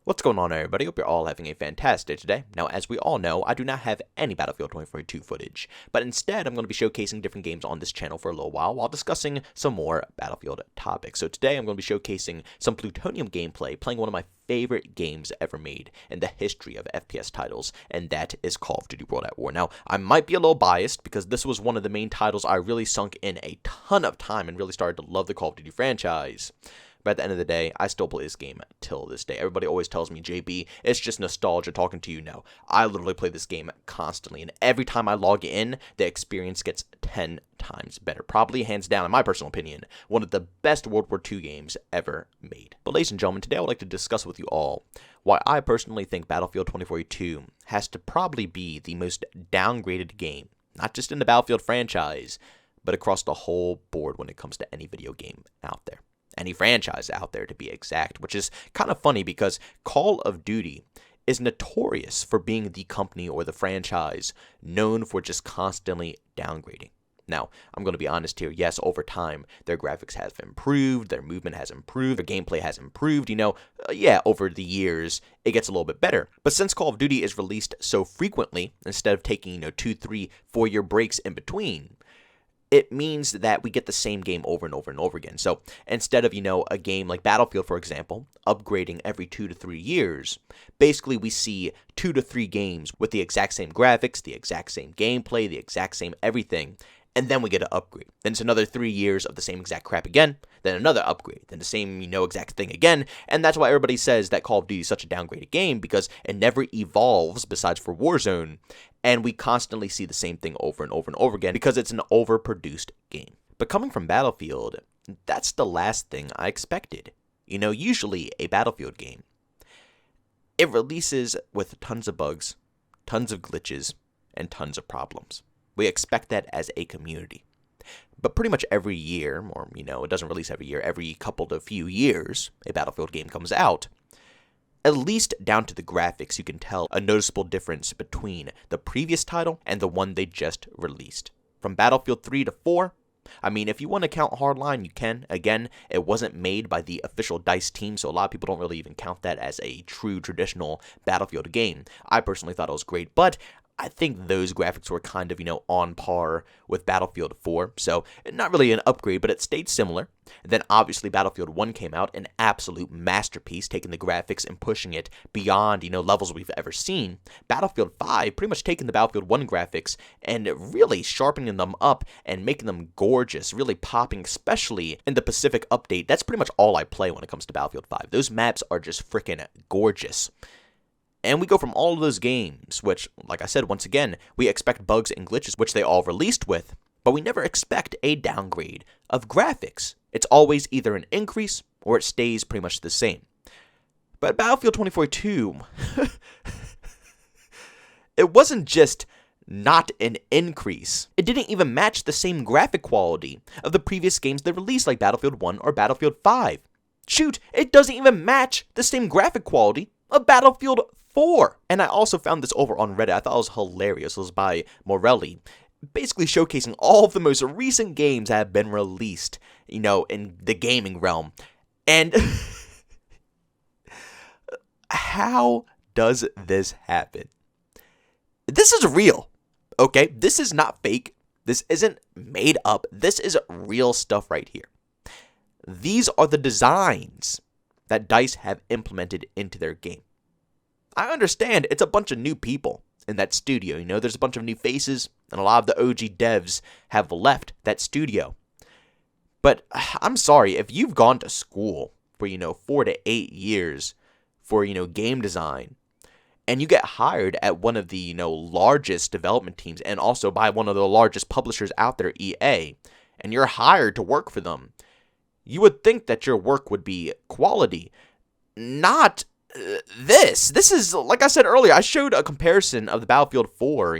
What's going on, everybody? Hope you're all having a fantastic day today. Now, as we all know, I do not have any Battlefield 2042 footage, but instead I'm going to be showcasing different games on this channel for a little while discussing some more Battlefield topics. So today I'm going to be showcasing some Plutonium gameplay, playing one of my favorite games ever made in the history of FPS titles, and that is Call of Duty World at War. Now, I might be a little biased because this was one of the main titles I really sunk in a ton of time and really started to love the Call of Duty franchise. But at the end of the day, I still play this game till this day. Everybody always tells me, JB, it's just nostalgia talking to you. No, I literally play this game constantly, and every time I log in, the experience gets 10 times better. Probably, hands down, in my personal opinion, one of the best World War II games ever made. But ladies and gentlemen, today I would like to discuss with you all why I personally think Battlefield 2042 has to probably be the most downgraded game, not just in the Battlefield franchise, but across the whole board when it comes to any video game out there. Any franchise out there, to be exact, which is kind of funny because Call of Duty is notorious for being the company or the franchise known for just constantly downgrading. Now, I'm going to be honest here. Yes, over time, their graphics have improved, their movement has improved, their gameplay has improved. Over the years, it gets a little bit better. But since Call of Duty is released so frequently, instead of taking, 2, 3, 4-year breaks in between, it means that we get the same game over and over and over again. So instead of, a game like Battlefield, for example, upgrading every 2 to 3 years, basically we see 2 to 3 games with the exact same graphics, the exact same gameplay, the exact same everything, and then we get an upgrade. Then it's another 3 years of the same exact crap again, then another upgrade, then the same, exact thing again, and that's why everybody says that Call of Duty is such a downgraded game, because it never evolves besides for Warzone, and we constantly see the same thing over and over and over again because it's an overproduced game. But coming from Battlefield, that's the last thing I expected. Usually a Battlefield game, it releases with tons of bugs, tons of glitches, and tons of problems. We expect that as a community. But pretty much every year, or, it doesn't release every year, every couple to few years, a Battlefield game comes out. At least down to the graphics, you can tell a noticeable difference between the previous title and the one they just released. From Battlefield 3 to 4, if you want to count Hardline, you can. Again, it wasn't made by the official DICE team, so a lot of people don't really even count that as a true traditional Battlefield game. I personally thought it was great, but I think those graphics were kind of, on par with Battlefield 4, so not really an upgrade, but it stayed similar. And then obviously Battlefield 1 came out, an absolute masterpiece, taking the graphics and pushing it beyond, levels we've ever seen. Battlefield 5 pretty much taking the Battlefield 1 graphics and really sharpening them up and making them gorgeous, really popping, especially in the Pacific update. That's pretty much all I play when it comes to Battlefield 5. Those maps are just freaking gorgeous. And we go from all of those games, which, like I said, once again, we expect bugs and glitches, which they all released with, but we never expect a downgrade of graphics. It's always either an increase or it stays pretty much the same. But Battlefield 2042, it wasn't just not an increase. It didn't even match the same graphic quality of the previous games they released, like Battlefield 1 or Battlefield 5. Shoot, it doesn't even match the same graphic quality of Battlefield 4. And I also found this over on Reddit. I thought it was hilarious. It was by Morelli, basically showcasing all of the most recent games that have been released, in the gaming realm. And how does this happen? This is real, okay? This is not fake. This isn't made up. This is real stuff right here. These are the designs that DICE have implemented into their game. I understand it's a bunch of new people in that studio. There's a bunch of new faces, and a lot of the OG devs have left that studio. But I'm sorry, if you've gone to school for, 4 to 8 years for, game design, and you get hired at one of the, largest development teams, and also by one of the largest publishers out there, EA, and you're hired to work for them, you would think that your work would be quality, not this. This is, like I said earlier, I showed a comparison of the Battlefield 4,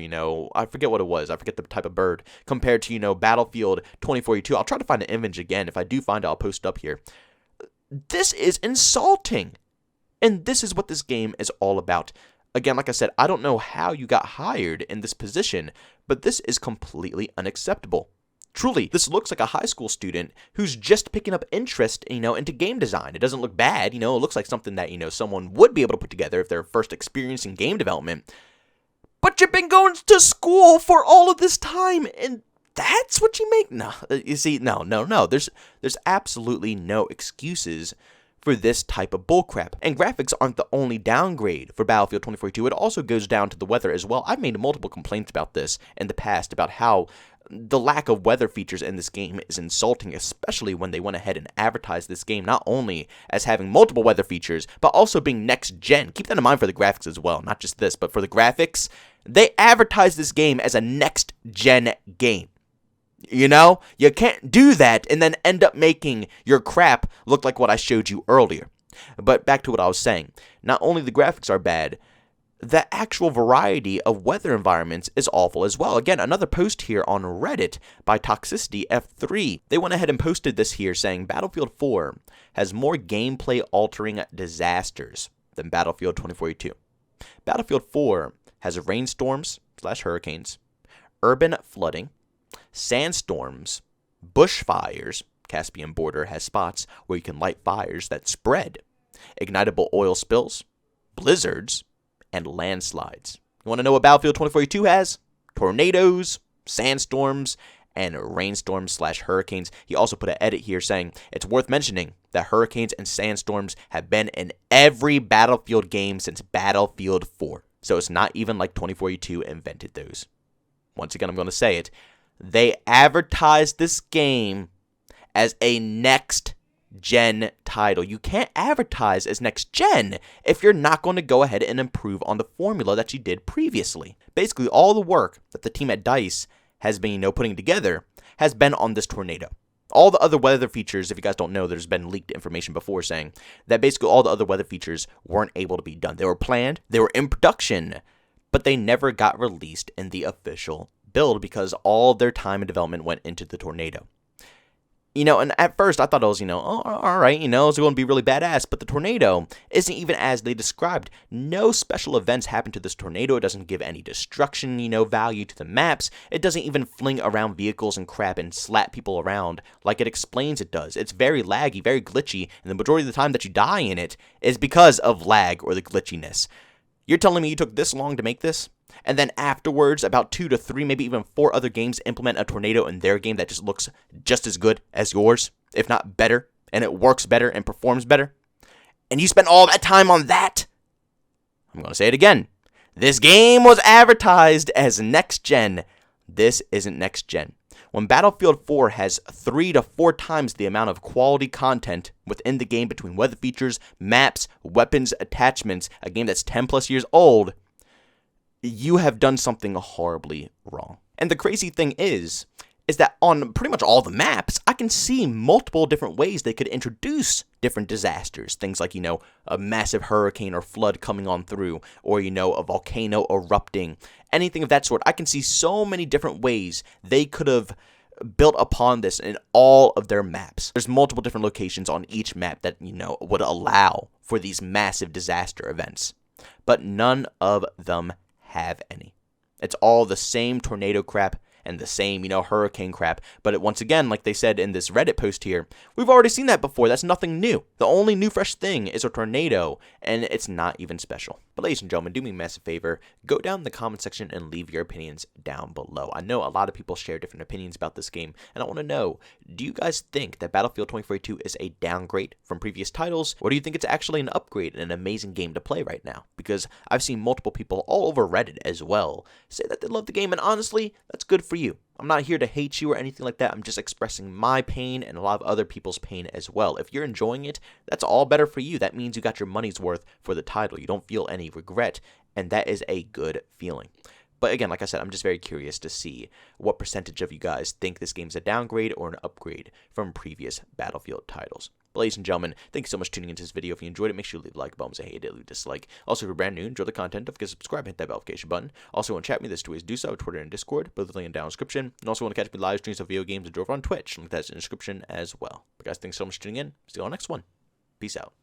I forget what it was. I forget the type of bird, compared to, Battlefield 2042. I'll try to find an image again. If I do find it, I'll post it up here. This is insulting. And this is what this game is all about. Again, like I said, I don't know how you got hired in this position, but this is completely unacceptable. Truly, this looks like a high school student who's just picking up interest, into game design. It doesn't look bad, it looks like something that, someone would be able to put together if they're first experiencing game development. But you've been going to school for all of this time, and that's what you make? No, you see, no. There's absolutely no excuses for this type of bullcrap. And graphics aren't the only downgrade for Battlefield 2042. It also goes down to the weather as well. I've made multiple complaints about this in the past, about how the lack of weather features in this game is insulting, especially when they went ahead and advertised this game not only as having multiple weather features, but also being next gen. Keep that in mind for the graphics as well, not just this, but for the graphics, they advertised this game as a next gen game. You can't do that and then end up making your crap look like what I showed you earlier. But back to what I was saying. Not only the graphics are bad, the actual variety of weather environments is awful as well. Again, another post here on Reddit by Toxicity F3. They went ahead and posted this here saying Battlefield 4 has more gameplay-altering disasters than Battlefield 2042. Battlefield 4 has rainstorms/hurricanes, urban flooding, sandstorms, bushfires. Caspian border has spots where you can light fires that spread, ignitable oil spills, blizzards, and landslides. You want to know what Battlefield 2042 has? Tornadoes, sandstorms, and rainstorms/hurricanes. He also put an edit here saying it's worth mentioning that hurricanes and sandstorms have been in every Battlefield game since Battlefield 4. So it's not even like 2042 invented those. Once again, I'm going to say it. They advertised this game as a next-gen title. You can't advertise as next-gen if you're not going to go ahead and improve on the formula that you did previously. Basically, all the work that the team at DICE has been, putting together has been on this tornado. All the other weather features, if you guys don't know, there's been leaked information before saying that basically all the other weather features weren't able to be done. They were planned, they were in production, but they never got released in the official build because all their time and development went into the tornado. And at first I thought it was, all right, it's going to be really badass, but the tornado isn't even as they described. No special events happen to this tornado. It doesn't give any destruction, value to the maps. It doesn't even fling around vehicles and crap and slap people around like it explains it does. It's very laggy, very glitchy, and the majority of the time that you die in it is because of lag or the glitchiness. You're telling me you took this long to make this? And then afterwards, about 2 to 3, maybe even 4 other games implement a tornado in their game that just looks just as good as yours, if not better, and it works better and performs better. And you spent all that time on that? I'm going to say it again. This game was advertised as next gen. This isn't next gen. When Battlefield 4 has 3 to 4 times the amount of quality content within the game between weather features, maps, weapons, attachments, a game that's 10 plus years old, you have done something horribly wrong. And the crazy thing is that on pretty much all the maps, I can see multiple different ways they could introduce different disasters. Things like, a massive hurricane or flood coming on through, or, a volcano erupting, anything of that sort. I can see so many different ways they could have built upon this in all of their maps. There's multiple different locations on each map that, would allow for these massive disaster events. But none of them have any. It's all the same tornado crap and the same, hurricane crap. But once again, like they said in this Reddit post here, we've already seen that before. That's nothing new. The only new fresh thing is a tornado, and it's not even special. But ladies and gentlemen, do me a massive favor. Go down in the comment section and leave your opinions down below. I know a lot of people share different opinions about this game, and I want to know, do you guys think that Battlefield 2042 is a downgrade from previous titles, or do you think it's actually an upgrade and an amazing game to play right now? Because I've seen multiple people all over Reddit as well say that they love the game, and honestly, that's good for you. I'm not here to hate you or anything like that. I'm just expressing my pain and a lot of other people's pain as well. If you're enjoying it, that's all better for you. That means you got your money's worth for the title. You don't feel any regret, and that is a good feeling. But again, like I said, I'm just very curious to see what percentage of you guys think this game's a downgrade or an upgrade from previous Battlefield titles. But ladies and gentlemen, thank you so much for tuning into this video. If you enjoyed it, make sure you leave a like button. Say hey, leave a dislike. Also, if you're brand new, enjoy the content, don't forget to subscribe, hit that notification button. Also, want to chat with me, there's 2 ways to do so: Twitter and Discord, both linked down in the description. And also want to catch me live streams of video games and over on Twitch, link that's in the description as well. But guys, thanks so much for tuning in. See you on the next one. Peace out.